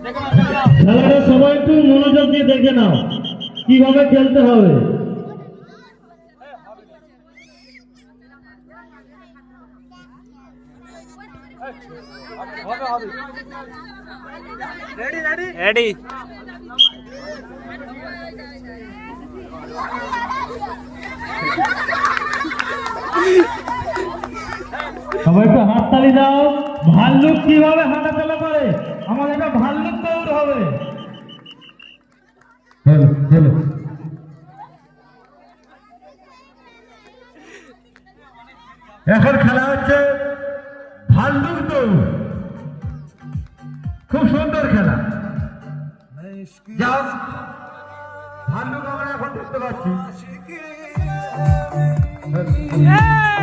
খেলাটা সবাই একটু মনোযোগ দিয়ে দেখে নাও কিভাবে খেলতে হবে। রেডি সবাই একটু হাততালি দাও। ভাল্লুক কিভাবে হাঁটাচলা করে আমাদের একটা ভাল্লুক দৌড় হবে। এখন খেলা হচ্ছে ভাল্লুক দৌড়। খুব সুন্দর খেলা। যাও ভাল্লুক আমরা এখন দেখতে পাচ্ছি। Hey!